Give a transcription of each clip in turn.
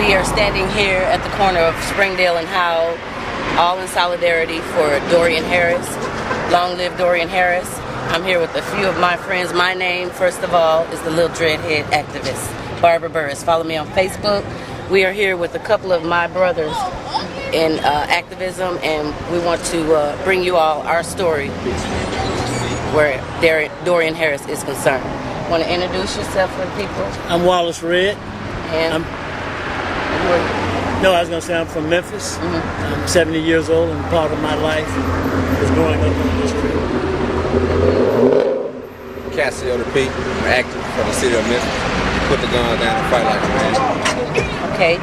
We are standing here at the corner of Springdale and Howell, all in solidarity for Dorian Harris. Long live Dorian Harris. I'm here with a few of my friends. My name, first of all, is the Little Dreadhead Activist, Barbara Burris. Follow me on Facebook. We are here with a couple of my brothers in activism, and we want to bring you all our story where Dorian Harris is concerned. Want to introduce yourself for the people? I'm Wallace Red. And I was going to say I'm from Memphis. I'm 70 years old, and part of my life is growing up on this street. Cassio the P, I'm active for the city of Memphis. Put the gun down and fight like a man. Okay.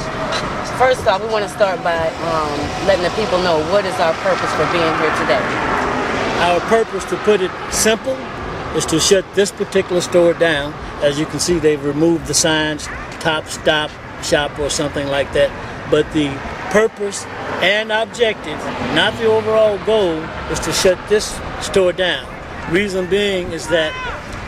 First off, we want to start by letting the people know what is our purpose for being here today. Our purpose, to put it simple, is to shut this particular store down. As you can see, they've removed the signs, top, stop, shop, or something like that. But the purpose and objective, not the overall goal, is to shut this store down. Reason being is that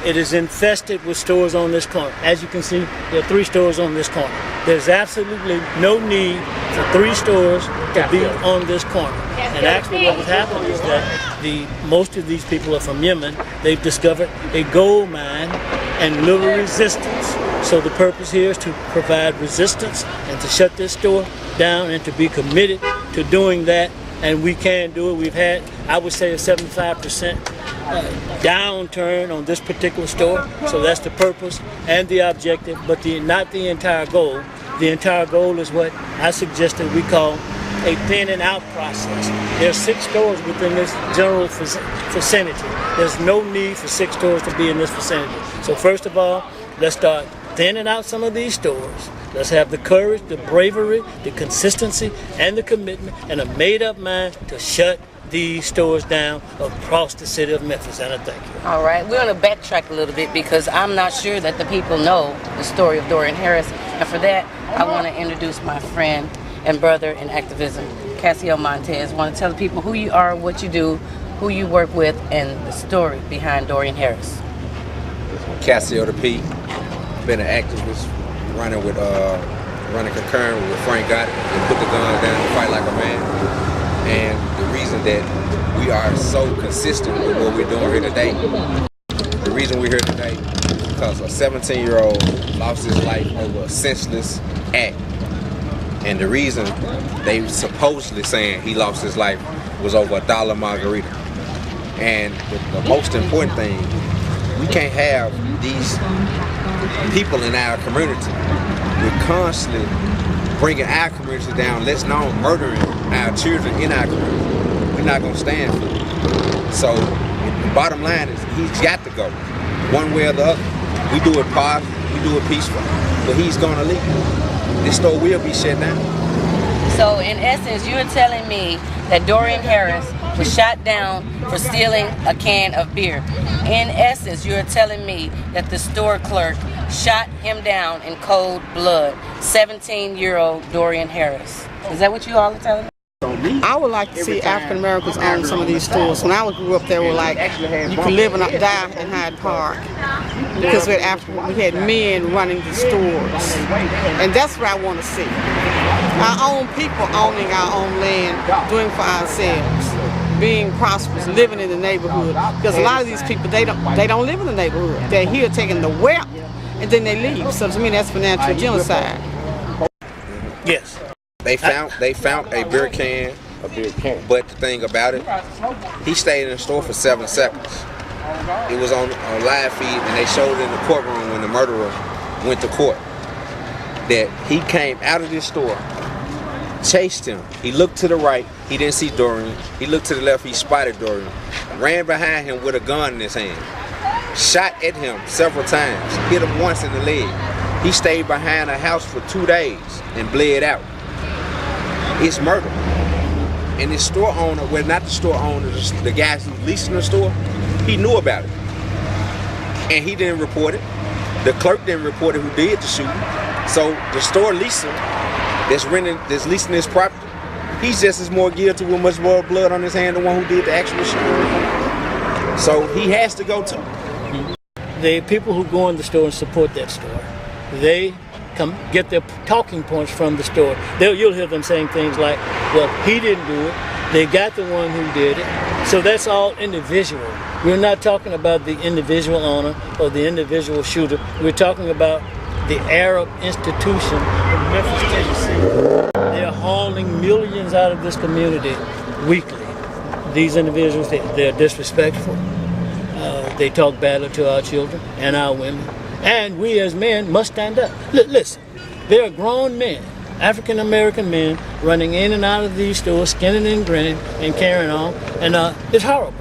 it is infested with stores on this corner. As you can see, there are 3 stores on this corner. There's absolutely no need for 3 stores to be on this corner. And actually what has happened is that most of these people are from Yemen. They've discovered a gold mine and little resistance. So the purpose here is to provide resistance and to shut this store down and to be committed to doing that. And we can do it. We've had, I would say, a 75% downturn on this particular store. So that's the purpose and the objective, but not the entire goal. The entire goal is what I suggested we call a thinning out process. There are 6 stores within this general vicinity. There's no need for 6 stores to be in this vicinity. So first of all, let's start thinning out some of these stores. Let's have the courage, the bravery, the consistency, and the commitment, and a made-up mind to shut these stores down across the city of Memphis. And I thank you. All right, we're going to backtrack a little bit because I'm not sure that the people know the story of Dorian Harris. And for that, I want to introduce my friend and brother in activism, Cassio Montez. I want to tell the people who you are, what you do, who you work with, and the story behind Dorian Harris. Cassio the P, been an activist, running concurrent with Frank Gotti, and put the gun down and fight like a man. And the reason that we are so consistent with what we're doing here today, the reason we're here today is because a 17-year-old lost his life over a senseless act. And the reason they supposedly saying he lost his life was over a $1 margarita. And the most important thing, we can't have these people in our community. We're constantly bringing our community down, let's alone murdering our children in our community. We're not going to stand for it. So the bottom line is he's got to go, one way or the other. We do it positive, we do it peaceful, but he's going to leave. This store will be shut down. So in essence, you're telling me that Dorian Harris was shot down for stealing a can of beer. In essence, you're telling me that the store clerk shot him down in cold blood, 17-year-old Dorian Harris. Is that what you all are telling me? I would like to see African Americans own some of these stores. When I grew up, there were like, you could live and die in Hyde Park because we had men running the stores. And that's what I want to see. Our own people owning our own land, doing for ourselves, being prosperous, living in the neighborhood. Because a lot of these people, they don't live in the neighborhood. They're here taking the wealth and then they leave. So to me, that's financial genocide. Yes. They found a beer can, but the thing about it, he stayed in the store for 7 seconds. It was on live feed, and they showed it in the courtroom when the murderer went to court, that he came out of this store, chased him. He looked to the right, he didn't see Dorian. He looked to the left, he spotted Dorian. Ran behind him with a gun in his hand. Shot at him several times, hit him once in the leg. He stayed behind a house for 2 days and bled out. It's murder. And the store owner, well, not the store owner, the guy who's leasing the store, he knew about it. And he didn't report it. The clerk didn't report it who did the shooting. So the store leaser that's leasing this property, he's just as more guilty with much more blood on his hand than the one who did the actual shooting. So he has to go too. The people who go in the store and support that store, they get their talking points from the store. You'll hear them saying things like, well, he didn't do it. They got the one who did it. So that's all individual. We're not talking about the individual owner or the individual shooter. We're talking about the Arab institution in Memphis, Tennessee. They're hauling millions out of this community weekly. These individuals, they're disrespectful. They talk badly to our children and our women. And we as men must stand up. Listen, there are grown men, African-American men, running in and out of these stores, skinning and grinning and carrying on. And it's horrible.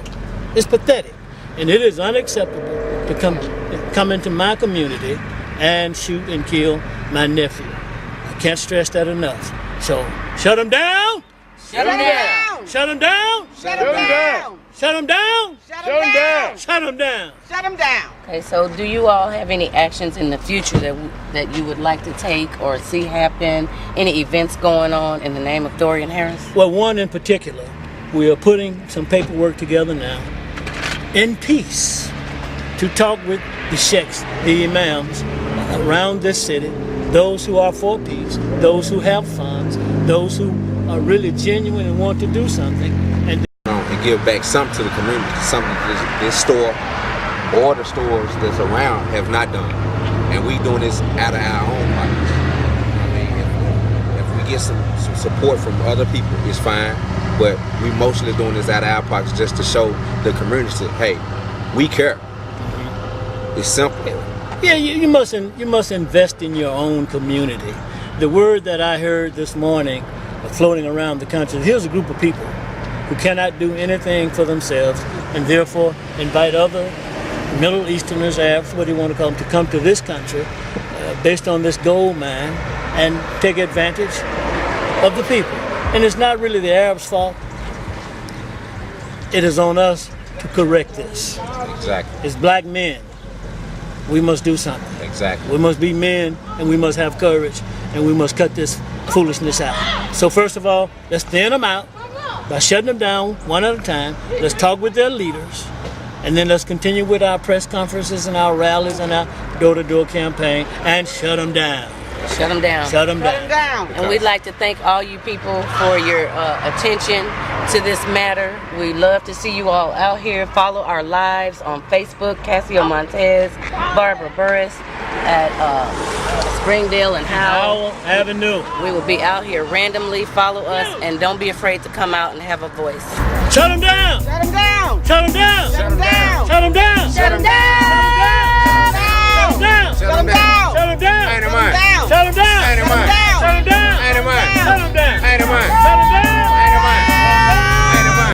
It's pathetic. And it is unacceptable to come into my community and shoot and kill my nephew. I can't stress that enough. So, shut them down! Shut them down! Shut them down! Shut them down! Shut them down! Shut them down! Shut them down! Shut them down! Okay, so do you all have any actions in the future that you would like to take or see happen? Any events going on in the name of Dorian Harris? Well, one in particular, we are putting some paperwork together now in peace to talk with the sheikhs, the imams around this city, those who are for peace, those who have funds, those who are really genuine and want to do something. And give back something to the community, something this store or the stores that's around have not done. And we doing this out of our own pockets. I mean, if we get some support from other people, it's fine. But we mostly doing this out of our pockets just to show the community, hey, we care. It's simple. yeah, you must invest in your own community. The word that I heard this morning floating around the country, here's a group of people who cannot do anything for themselves and therefore invite other Middle Easterners, Arabs, what do you want to call them, to come to this country based on this gold mine and take advantage of the people. And it's not really the Arabs' fault. It is on us to correct this. Exactly. It's black men. We must do something. Exactly. We must be men and we must have courage and we must cut this foolishness out. So first of all, let's thin them out by shutting them down one at a time. Let's talk with their leaders. And then let's continue with our press conferences and our rallies and our door-to-door campaign and shut them down. Shut them down. Shut them Shut them down. down! And we'd like to thank all you people for your attention to this matter. We love to see you all out here. Follow our lives on Facebook, Cassio Montez, Barbara Burris at Springdale and Howell. Howell Avenue. We will be out here randomly. Follow us and don't be afraid to come out and have a voice. Shut them down! Shut them down! Shut them down! Shut them down! Shut them down! Shut them down! Shut them down! Shut them down! Shut them down! Shut 'em down. Shut them down! Ain't it mine?